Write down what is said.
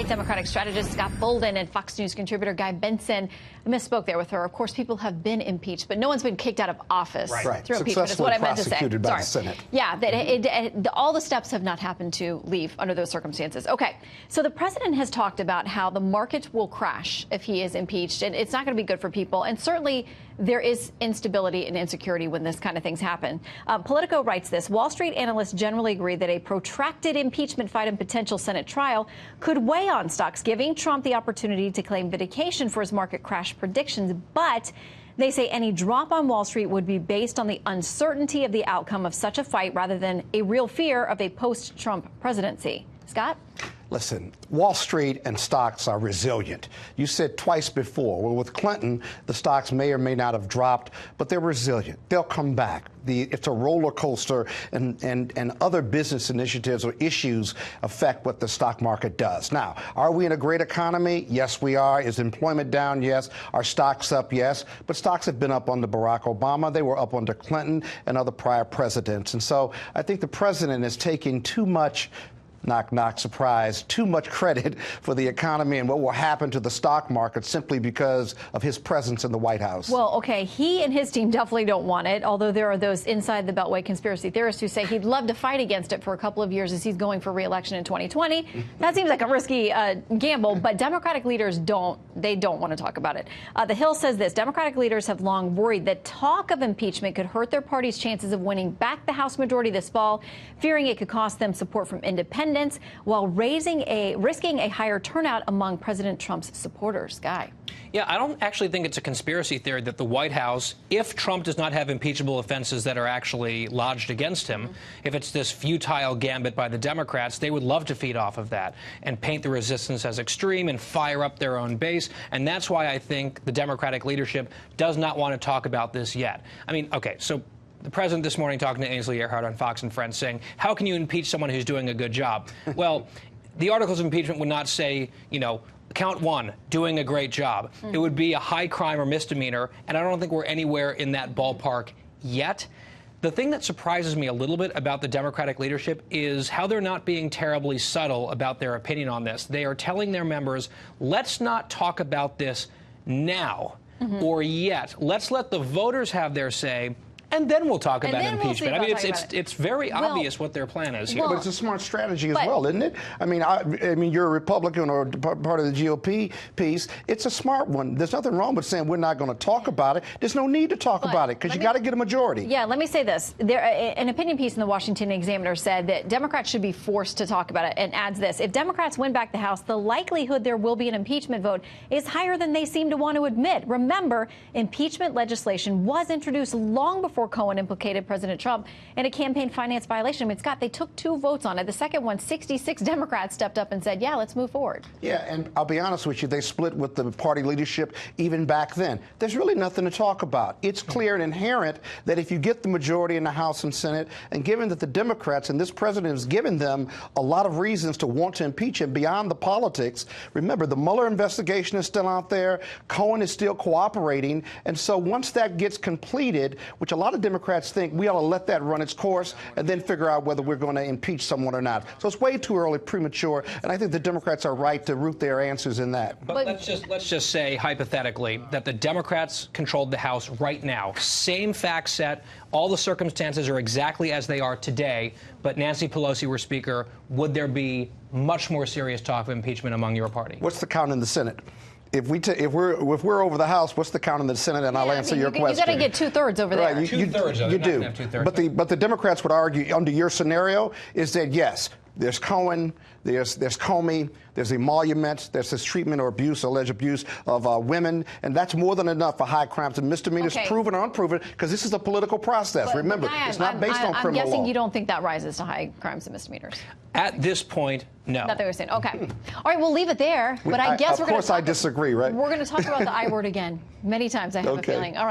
right, Democratic strategist Scott Bolden and Fox News contributor Guy Benson. I misspoke there with her. Of course, people have been impeached, but no one's been kicked out of office through impeachment. Is what I meant to say. Prosecuted by the Senate. Yeah, all the steps have not happened to leave under those circumstances. Okay, so the president has talked about how the market will crash if he is impeached, and it's not going to be good for people. And certainly there is instability and insecurity when this kind of things happen. Politico writes this: Wall Street analysts generally agree that a protracted impeachment fight and potential Senate trial could weigh on stocks, giving Trump the opportunity to claim vindication for his market crash predictions. But they say any drop on Wall Street would be based on the uncertainty of the outcome of such a fight rather than a real fear of a post-Trump presidency. Scott? Listen, Wall Street and stocks are resilient. You said twice before, well, with Clinton, the stocks may or may not have dropped, but they're resilient. They'll come back. It's a roller coaster, and other business initiatives or issues affect what the stock market does. Now, are we in a great economy? Yes, we are. Is employment down? Yes. Are stocks up? Yes. But stocks have been up under Barack Obama. They were up under Clinton and other prior presidents. And so I think the president is taking too much, knock, knock, surprise, too much credit for the economy and what will happen to the stock market simply because of his presence in the White House. Well, okay, he and his team definitely don't want it, although there are those inside the Beltway conspiracy theorists who say he'd love to fight against it for a couple of years as he's going for re-election in 2020. That seems like a risky gamble, but Democratic leaders don't want to talk about it. The Hill says this: Democratic leaders have long worried that talk of impeachment could hurt their party's chances of winning back the House majority this fall, fearing it could cost them support from independents, while risking a higher turnout among President Trump's supporters. Guy. Yeah, I don't actually think it's a conspiracy theory that the White House, if Trump does not have impeachable offenses that are actually lodged against him, if it's this futile gambit by the Democrats, they would love to feed off of that and paint the resistance as extreme and fire up their own base. And that's why I think the Democratic leadership does not want to talk about this yet. I mean, okay, so the president this morning talking to Ainsley Earhardt on Fox and Friends saying, how can you impeach someone who's doing a good job? Well, the articles of impeachment would not say, you know, count one, doing a great job. It would be a high crime or misdemeanor, and I don't think we're anywhere in that ballpark yet. The thing that surprises me a little bit about the Democratic leadership is how they're not being terribly subtle about their opinion on this. They are telling their members, let's not talk about this now or yet. Let's let the voters have their say, and then we'll talk about impeachment. I mean, it's very obvious what their plan is here. But it's a smart strategy as well, isn't it? I mean, you're a Republican or part of the GOP piece. It's a smart one. There's nothing wrong with saying we're not going to talk about it. There's no need to talk about it because you got to get a majority. Yeah, let me say this. An opinion piece in the Washington Examiner said that Democrats should be forced to talk about it, and adds this: if Democrats win back the House, the likelihood there will be an impeachment vote is higher than they seem to want to admit. Remember, impeachment legislation was introduced long before Cohen implicated President Trump in a campaign finance violation. I mean, Scott, they took 2 votes on it. The second one, 66 Democrats stepped up and said, yeah, let's move forward. Yeah, and I'll be honest with you, they split with the party leadership even back then. There's really nothing to talk about. It's clear and inherent that if you get the majority in the House and Senate, and given that the Democrats and this president has given them a lot of reasons to want to impeach him beyond the politics. Remember, the Mueller investigation is still out there. Cohen is still cooperating. And so once that gets completed, which a lot of Democrats think we ought to let that run its course and then figure out whether we're going to impeach someone or not. So it's way too early, premature, and I think the Democrats are right to root their answers in that. But let's just say, hypothetically, that the Democrats controlled the House right now. Same fact set. All the circumstances are exactly as they are today, but Nancy Pelosi were Speaker. Would there be much more serious talk of impeachment among your party? What's the count in the Senate? If we're over the House, what's the count in the Senate? And I'll answer your question. You got to get 2/3 over there. Right, you do. But the Democrats would argue under your scenario is that yes, there's Cohen, there's Comey, there's emoluments, there's this treatment or abuse, alleged abuse of women, and that's more than enough for high crimes and misdemeanors, proven or unproven, because this is a political process. But remember, it's not based on criminal law. I'm guessing you don't think that rises to high crimes and misdemeanors. At this point, no. Not that we're saying. Okay. All right, we'll leave it there. But I guess we're going to. Of course, I disagree, right? We're going to talk about the I word again many times. I have a feeling. All right.